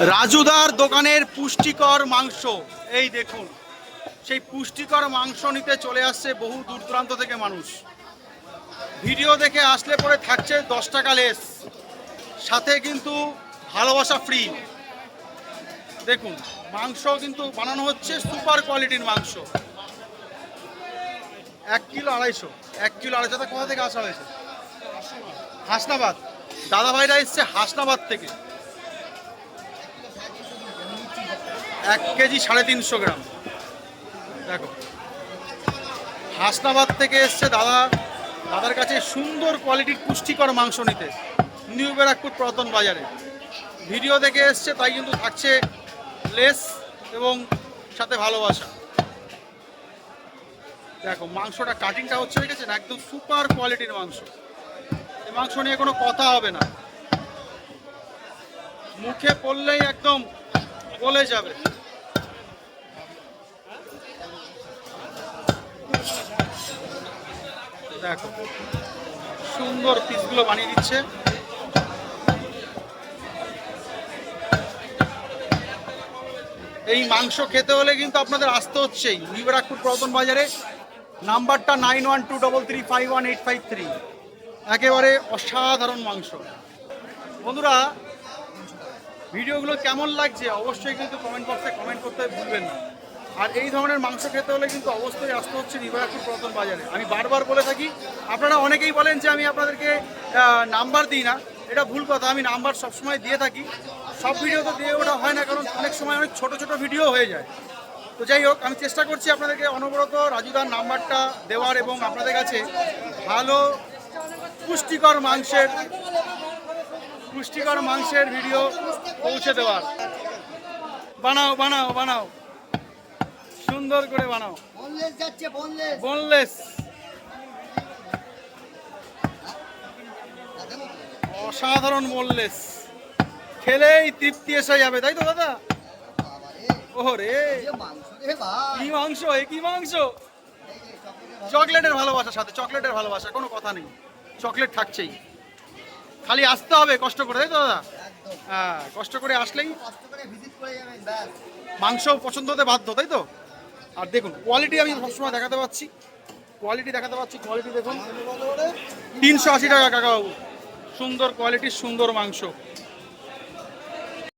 রাজুদার দোকানের পুষ্টিকর মাংস, এই দেখুন সেই পুষ্টিকর মাংস নিতে চলে আসছে বহু দূর দূরান্ত থেকে মানুষ। ভিডিও দেখে আসলে পরে থাকছে 10 টাকা লেস, সাথে কিন্তু ভালোবাসা ফ্রি। দেখুন মাংস কিন্তু বানানো হচ্ছে সুপার কোয়ালিটির মাংস। 1 কিলো 250, 1 কিলো 250। কোথা থেকে আসা হয়েছে? হাসনাবাদ। দাদা ভাইরা এসছে হাসনাবাদ থেকে। 1 কেজি 350 গ্রাম। দেখো হাসনাবাদ থেকে এসছে দাদার কাছে সুন্দর কোয়ালিটির পুষ্টিকর মাংস নিতে, নিউ ব্যারাকপুর পুরাতন বাজারে। ভিডিও দেখে এসছে তাই কিন্তু থাকছে লেস এবং সাথে ভালোবাসা। দেখো মাংসটা কাটিংটা হচ্ছে, দেখেছেন, একদম সুপার কোয়ালিটির মাংস। এই মাংস নিয়ে কোনো কথা হবে না, মুখে পড়লেই একদম গলে যাবে। দেখো সুন্দর পিসগুলো বানিয়ে দিচ্ছে। এই মাংস খেতে হলে কিন্তু আপনাদের আসতে হচ্ছেই নিউ ব্যারাকপুর পুরাতন বাজারে। নাম্বারটা 9123351853। একেবারে অসাধারণ মাংস। বন্ধুরা ভিডিওগুলো কেমন লাগছে অবশ্যই কিন্তু কমেন্ট বক্সে কমেন্ট করতে ভুলবেন না। আর এই ধরনের মাংস খেতে হলে কিন্তু অবশ্যই আসতে হচ্ছে নিউ ব্যারাকপুর পুরাতন বাজারে। আমি বারবার বলে থাকি, আপনারা অনেকেই বলেন যে আমি আপনাদেরকে নাম্বার দিই না, এটা ভুল কথা। আমি নাম্বার সবসময় দিয়ে থাকি, সব ভিডিও তো দিয়ে ওঠা হয় না, কারণ অনেক সময় অনেক ছোট ছোট ভিডিও হয়ে যায়। তো যাই হোক, আমি চেষ্টা করছি আপনাদেরকে অনবরত রাজুদার নাম্বারটা দেওয়ার এবং আপনাদের কাছে ভালো পুষ্টিকর মাংসের ভিডিও পৌঁছে দেওয়ার। বানাও বানাও বানাও, সুন্দর করে বানাও। বোনলেস অসাধারণ বোনলেস, খেলেই তৃপ্তি এসে যাবে, তাই তো দাদা? ওরে কি মাংস, কি মাংস! চকলেটের ভালোবাসা, সাথে চকলেটের ভালোবাসা, কোনো কথা নেই, চকলেট থাকছেই। খালি আসতে হবে কষ্ট করে, তাই তো দাদা? হ্যাঁ, কষ্ট করে আসলেই মাংস পছন্দ হতে বাধ্য, তাই তো? আর দেখুন কোয়ালিটি আমি সবসময় দেখাতে পাচ্ছি, কোয়ালিটি দেখুন। 380 টাকা কাকাবাবু, সুন্দর কোয়ালিটির সুন্দর মাংস।